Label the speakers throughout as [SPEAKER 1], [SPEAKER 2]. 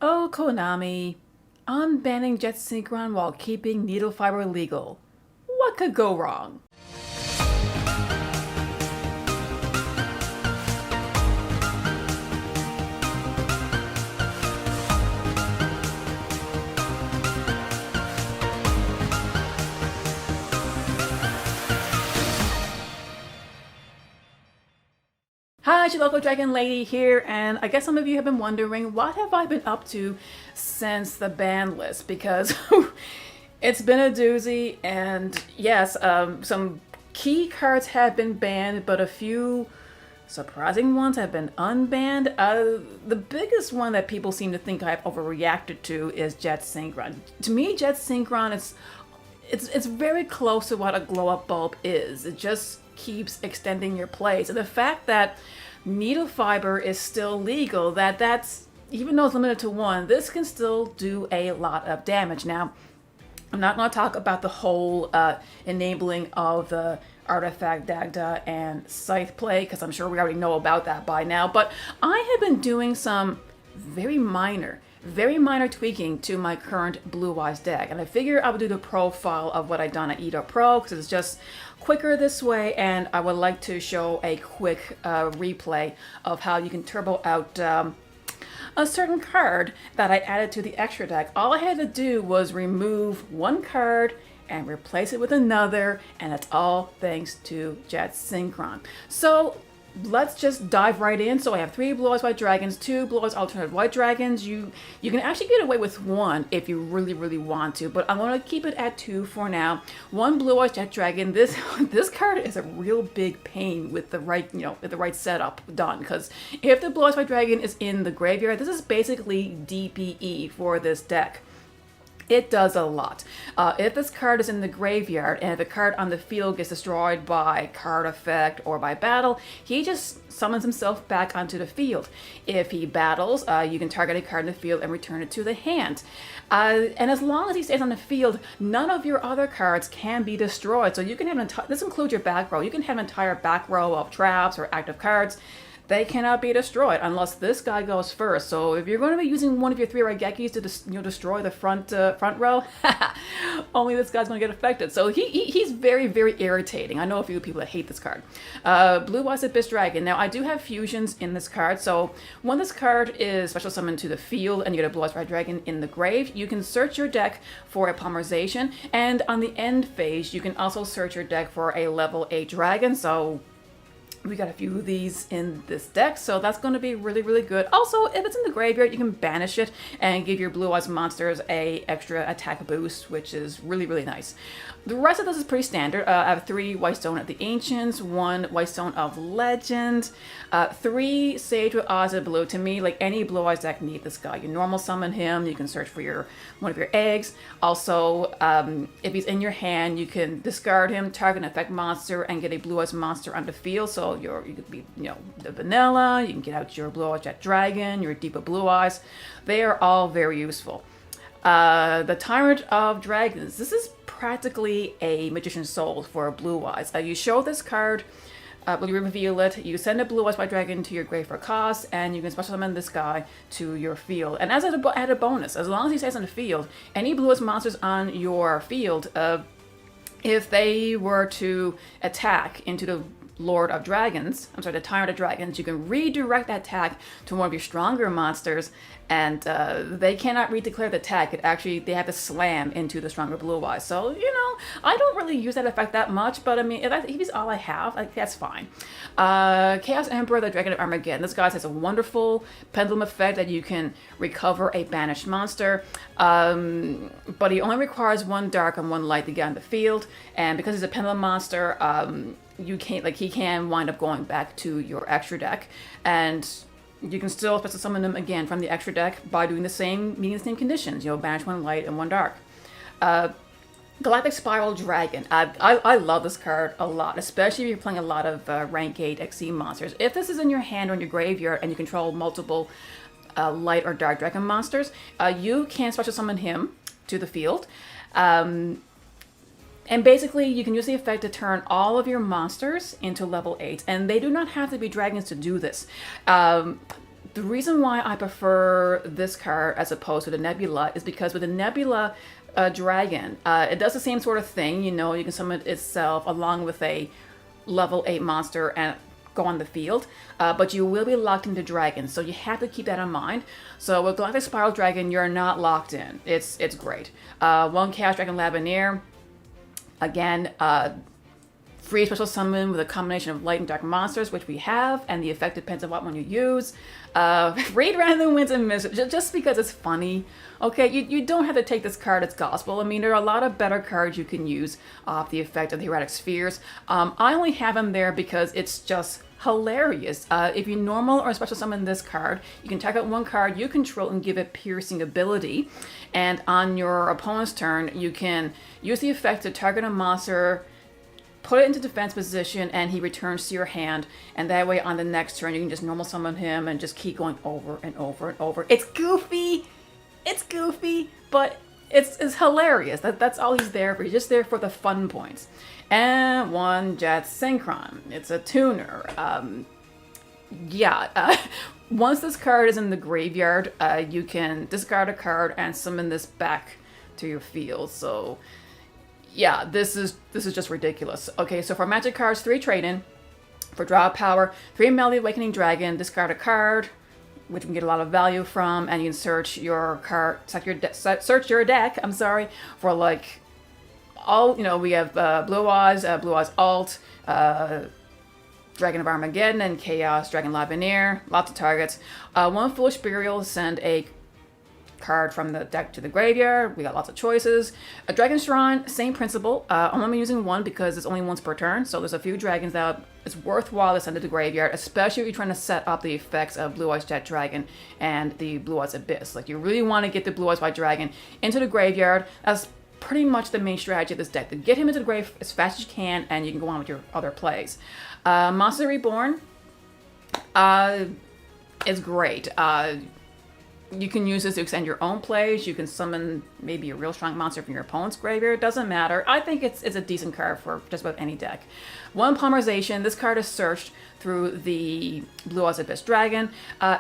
[SPEAKER 1] Oh, Konami, unbanning Jet Synchron while keeping needle fiber legal. What could go wrong? Hi, it's your local dragon lady here, and I guess some of you have been wondering, what have I been up to since the ban list? Because it's been a doozy, and yes, some key cards have been banned, but a few surprising ones have been unbanned. The biggest one that people seem to think I've overreacted to is Jet Synchron. To me, Jet Synchron it's very close to what a glow-up bulb is. It just keeps extending your plays. And the fact that needle fiber is still legal, that's even though it's limited to one, this can still do a lot of damage. Now, I'm not going to talk about the whole enabling of the Artifact, Dagda, and Scythe play, because I'm sure we already know about that by now, but I have been doing some very minor tweaking to my current Blue Eyes deck, and I figure I would do the profile of what I've done at Edo Pro because it's just quicker this way, and I would like to show a quick replay of how you can turbo out a certain card that I added to the extra deck. All I had to do was remove one card and replace it with another, and it's all thanks to Jet Synchron. So let's just dive right in. So I have 3 Blue Eyes White Dragons, 2 Blue Eyes Alternate White Dragons. You can actually get away with 1 if you really want to, but I'm going to keep it at 2 for now. 1 Blue Eyes Jet Dragon. This card is a real big pain with the right, with the right setup done, because if the Blue Eyes White Dragon is in the graveyard, this is basically DPE for this deck. It does a lot. If this card is in the graveyard and if a card on the field gets destroyed by card effect or by battle, he just summons himself back onto the field. If he battles, you can target a card in the field and return it to the hand. And as long as he stays on the field, none of your other cards can be destroyed. So you can have this includes your back row. You can have an entire back row of traps or active cards. They cannot be destroyed unless this guy goes first. So if you're going to be using one of your 3 Raigekis to destroy the front row, only this guy's going to get affected. So he's very irritating. I know a few people that hate this card. Blue Eyes Abyss Dragon. Now I do have fusions in this card. So when this card is special summoned to the field and you get a Blue Eyes White Dragon in the grave, you can search your deck for a polymerization. And on the end phase, you can also search your deck for a level 8 dragon. So we got a few of these in this deck, so that's going to be really good. Also, if it's in the graveyard, you can banish it and give your Blue Eyes monsters a extra attack boost, which is really nice. The rest of this is pretty standard. I have 3 Whitestone of the Ancients, 1 Whitestone of Legend, 3 Sage with Odds of Blue. To me, like any Blue Eyes deck need this guy. You normal summon him, you can search for one of your eggs. Also, if he's in your hand, you can discard him, target an effect monster, and get a Blue Eyes monster on the field. So you could be, the vanilla, you can get out your Blue Eyes Jet Dragon, your Deepa Blue Eyes. They are all very useful. The Tyrant of Dragons. This is practically a Magician's Soul for Blue Eyes. You show this card, when you reveal it, you send a Blue Eyes White Dragon to your grave for cost, and you can special summon this guy to your field. And as an added bonus, as long as he stays on the field, any Blue Eyes monsters on your field, if they were to attack into the the Tyrant of Dragons, you can redirect that attack to one of your stronger monsters, and they cannot redeclare the attack. They have to slam into the stronger Blue Eyes. So, I don't really use that effect that much, but I mean, if he's all I have, that's fine. Chaos Emperor, the Dragon of Armageddon. This guy has a wonderful pendulum effect that you can recover a banished monster, but he only requires 1 dark and 1 light to get on the field, and because he's a pendulum monster, he can wind up going back to your extra deck, and you can still special summon him again from the extra deck by meeting the same conditions. Banish 1 light and 1 dark. Galactic Spiral Dragon. I love this card a lot, especially if you're playing a lot of rank 8 XC monsters. If this is in your hand or in your graveyard and you control multiple light or dark dragon monsters, you can special summon him to the field. And basically, you can use the effect to turn all of your monsters into level 8, and they do not have to be dragons to do this. The reason why I prefer this card as opposed to the Nebula is because with the Nebula Dragon, it does the same sort of thing. You know, you can summon it itself along with a level 8 monster and go on the field, but you will be locked into dragons, so you have to keep that in mind. So with Galactic Spiral Dragon, you're not locked in. It's great. One Chaos Dragon Labineer, again, free special summon with a combination of light and dark monsters, which we have, and the effect depends on what one you use. Raid random wins and misses, just because it's funny. Okay, you don't have to take this card as gospel. I mean, there are a lot of better cards you can use off the effect of the Erratic Spheres. I only have them there because it's just hilarious. If you normal or special summon this card, you can tag out one card you control and give it piercing ability. And on your opponent's turn, you can use the effect to target a monster, put it into defense position, and he returns to your hand. And that way on the next turn, you can just normal summon him and just keep going over and over and over. It's goofy. It's goofy, but it's hilarious. That's all he's there for. He's just there for the fun points. And one Jet Synchron. It's a tuner. Once this card is in the graveyard, you can discard a card and summon this back to your field. So yeah, this is just ridiculous. Okay, so for magic cards, 3 trade-in. For draw power, 3 Melody Awakening Dragon, discard a card, which we can get a lot of value from, and you can search your card, search your deck, I'm sorry, for like all, you know, we have Blue Eyes Alt, Dragon of Armageddon, and Chaos Dragon Labineer, lots of targets. One Foolish Burial, send a card from the deck to the graveyard. We got lots of choices. A Dragon Shrine, same principle. I'm only using one because it's only once per turn, so there's a few dragons that it's worthwhile to send to the graveyard, especially if you're trying to set up the effects of Blue Eyes Jet Dragon and the Blue Eyes Abyss. Like, you really want to get the Blue Eyes White Dragon into the graveyard. That's pretty much the main strategy of this deck, to get him into the grave as fast as you can, and you can go on with your other plays. Monster Reborn is great. You can use this to extend your own plays. You can summon maybe a real strong monster from your opponent's graveyard. It doesn't matter. I think it's a decent card for just about any deck. One Polymerization. This card is searched through the Blue Eyes Abyss Dragon.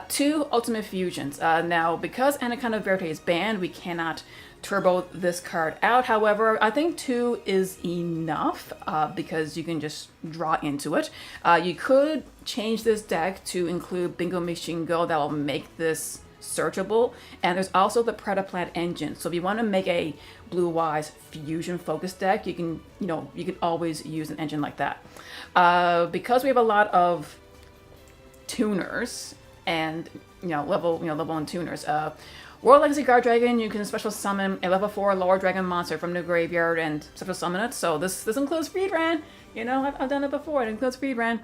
[SPEAKER 1] 2 Ultimate Fusions. Now, because Anaconda Verte is banned, we cannot turbo this card out. However, I think 2 is enough because you can just draw into it. You could change this deck to include Bingo Machine Go. That will make this searchable, and there's also the Predaplant engine. So if you want to make a Blue Eyes fusion focused deck, you can always use an engine like that. Because we have a lot of tuners and level 1 tuners. World Legacy Guard Dragon, you can special summon a level 4 lower dragon monster from the graveyard and special summon it. So this includes Freebrand. I've done it before. It includes Freebrand.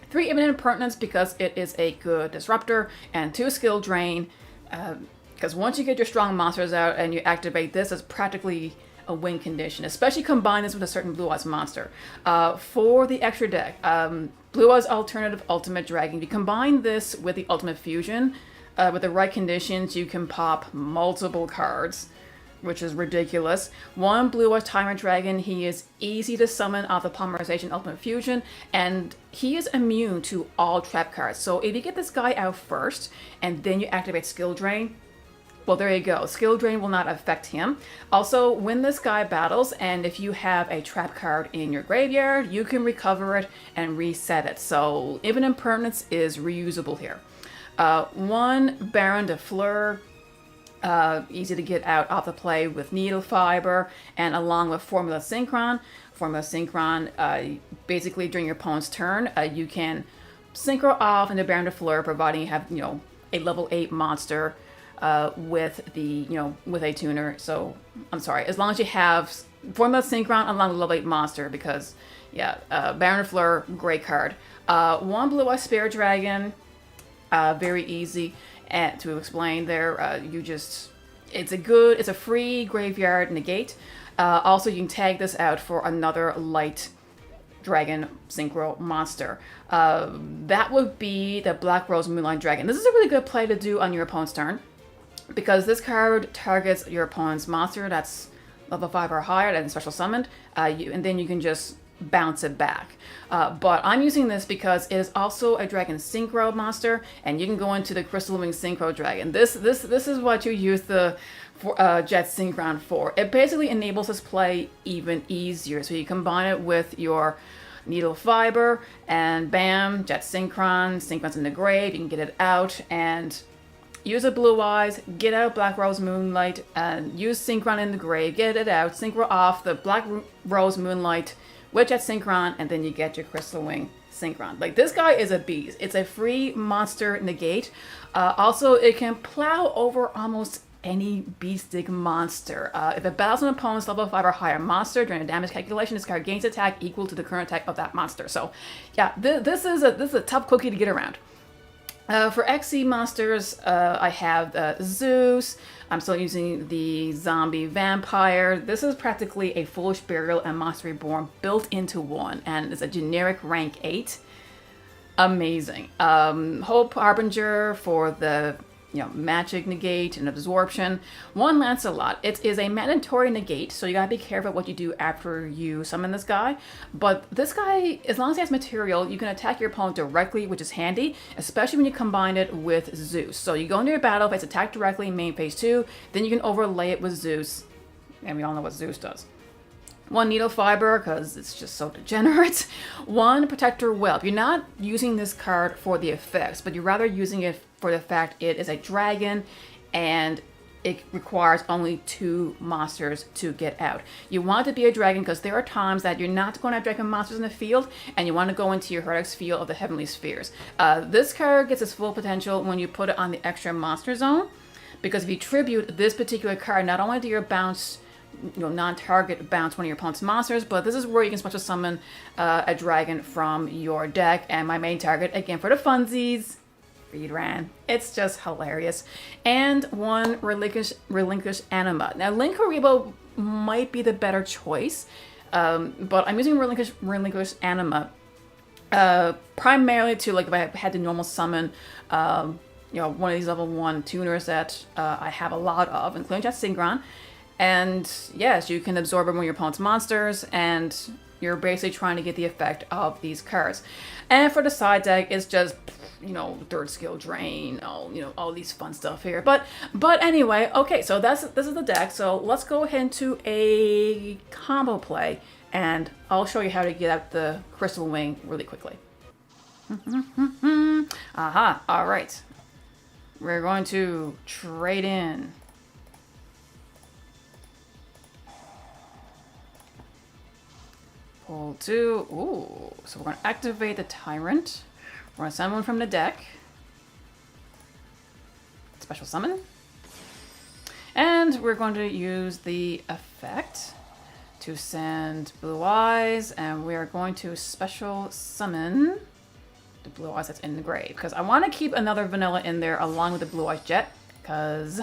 [SPEAKER 1] 3 Imminent Impertinence because it is a good disruptor, and 2 Skill Drain because once you get your strong monsters out and you activate this, it's practically a win condition, especially combine this with a certain Blue Eyes monster. For the extra deck, Blue Eyes Alternative Ultimate Dragon, you combine this with the Ultimate Fusion, with the right conditions, you can pop multiple cards, which is ridiculous. 1 Blue Eyes Tyrant Dragon, he is easy to summon off the Polymerization Ultimate Fusion, and he is immune to all trap cards. So if you get this guy out first, and then you activate Skill Drain, well, there you go. Skill Drain will not affect him. Also, when this guy battles, and if you have a trap card in your graveyard, you can recover it and reset it. So even Impertinence is reusable here. 1 Baron de Fleur, easy to get out off the play with Needle Fiber, and along with Formula Synchron. Formula Synchron, basically during your opponent's turn, you can synchro off into Baron de Fleur, providing you have a level 8 monster with a tuner. So I'm sorry, as long as you have Formula Synchron along with level 8 monster, because Baron de Fleur, great card. 1 Blue Eyes Spirit Dragon, very easy to explain there. It's a free graveyard negate. Also, you can tag this out for another light dragon synchro monster. That would be the Black Rose Moonlight Dragon. This is a really good play to do on your opponent's turn, because this card targets your opponent's monster that's level 5 or higher, that's special summoned, and then you can just bounce it back. But I'm using this because it is also a dragon synchro monster, and you can go into the Crystal Wing Synchro Dragon. This is what you use the Jet Synchron for. It basically enables this play even easier. So you combine it with your Needle Fiber, and bam, Jet Synchron, Synchron's in the grave, you can get it out, and use a Blue Eyes, get out Black Rose Moonlight, and use Synchron in the grave, get it out, synchro off the Black Rose Moonlight with Jet Synchron, and then you get your Crystal Wing Synchron. Like, this guy is a beast. It's a free monster negate. Also, it can plow over almost any beastic monster. If it battles an opponent's level 5 or higher monster during a damage calculation, this card gains attack equal to the current attack of that monster. So, yeah, this is a tough cookie to get around. For XC monsters, I have Zeus. I'm still using the Zombie Vampire. This is practically a Foolish Burial and Monster Reborn built into one, and it's a generic rank 8. Amazing. Hope Harbinger for the magic negate and absorption. One Lancelot. It is a mandatory negate, so you gotta be careful what you do after you summon this guy. But this guy, as long as he has material, you can attack your opponent directly, which is handy, especially when you combine it with Zeus. So you go into your battle phase, attack directly, main phase 2, then you can overlay it with Zeus, and we all know what Zeus does. 1 Needle Fiber, because it's just so degenerate. 1 Protector Whelp. You're not using this card for the effects, but you're rather using it for the fact it is a dragon, and it requires only 2 monsters to get out. You want it to be a dragon because there are times that you're not going to have dragon monsters in the field, and you want to go into your Heretics field of the Heavenly Spheres. This card gets its full potential when you put it on the extra monster zone, because if you tribute this particular card, not only do you bounce non-target bounce one of your opponent's monsters, but this is where you can special summon a dragon from your deck. And my main target, again for the funsies, Reedran. It's just hilarious. And 1 Relinquish Anima. Now, Linkuriboh might be the better choice, but I'm using Relinquish Anima primarily to, like, if I had to normal summon one of these level 1 tuners that I have a lot of, including Jet Synchron. And yes, you can absorb one of your opponent's monsters, and you're basically trying to get the effect of these cards. And for the side deck, it's just, 3rd skill drain, all these fun stuff here. But anyway, okay, so this is the deck. So let's go ahead into a combo play, and I'll show you how to get out the Crystal Wing really quickly. Aha, all right. We're going to trade in. Pull 2. Ooh. So we're going to activate the Tyrant. We're going to summon one from the deck. Special summon. And we're going to use the effect to send Blue Eyes. And we are going to special summon the Blue Eyes that's in the grave, because I want to keep another vanilla in there along with the Blue Eyes Jet, because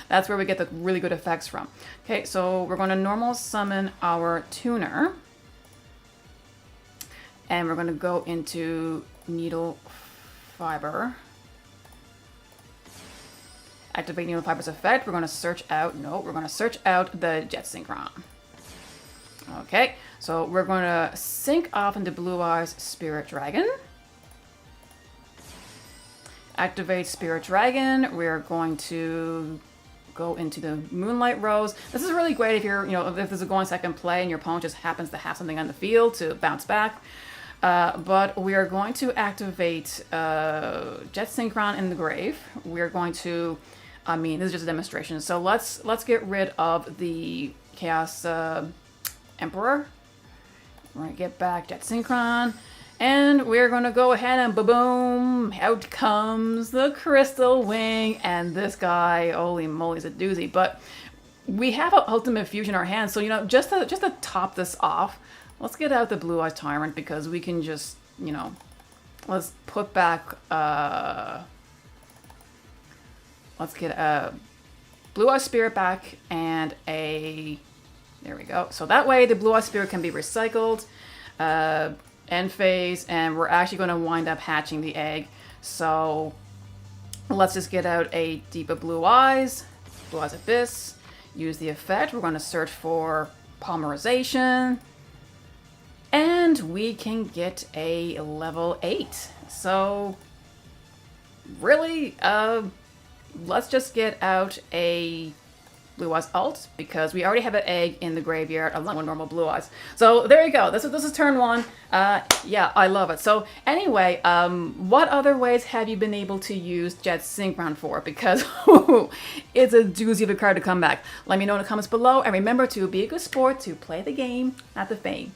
[SPEAKER 1] that's where we get the really good effects from. Okay, so we're going to normal summon our tuner. And we're going to go into Needle Fiber. Activate Needle Fiber's effect. We're going to search out, we're going to search out the Jet Synchron. Okay, so we're going to sync off into Blue Eyes Spirit Dragon. Activate Spirit Dragon. We're going to go into the Moonlight Rose. This is really great if you're, if there's a going second play and your opponent just happens to have something on the field to bounce back. But we are going to activate Jet Synchron in the grave. We're going to, this is just a demonstration. So let's get rid of the Chaos Emperor. We're going to get back Jet Synchron. And we're going to go ahead and ba-boom, out comes the Crystal Wing. And this guy, holy moly, is a doozy. But we have an Ultimate Fusion in our hands. So, just to top this off, let's get out the Blue Eyes Tyrant, because we can just, let's put back, let's get a Blue Eyes Spirit back and there we go. So that way the Blue Eyes Spirit can be recycled, end phase, and we're actually going to wind up hatching the egg. So let's just get out a Deeper Blue Eyes Abyss, use the effect. We're going to search for Polymerization. And we can get a level 8. So really, let's just get out a Blue Eyes alt, because we already have an egg in the graveyard along with normal Blue Eyes. So there you go. This is turn 1. Yeah, I love it. So anyway, what other ways have you been able to use Jet Synchron for? Because it's a doozy of a card to come back. Let me know in the comments below, and remember to be a good sport, to play the game, not the fame.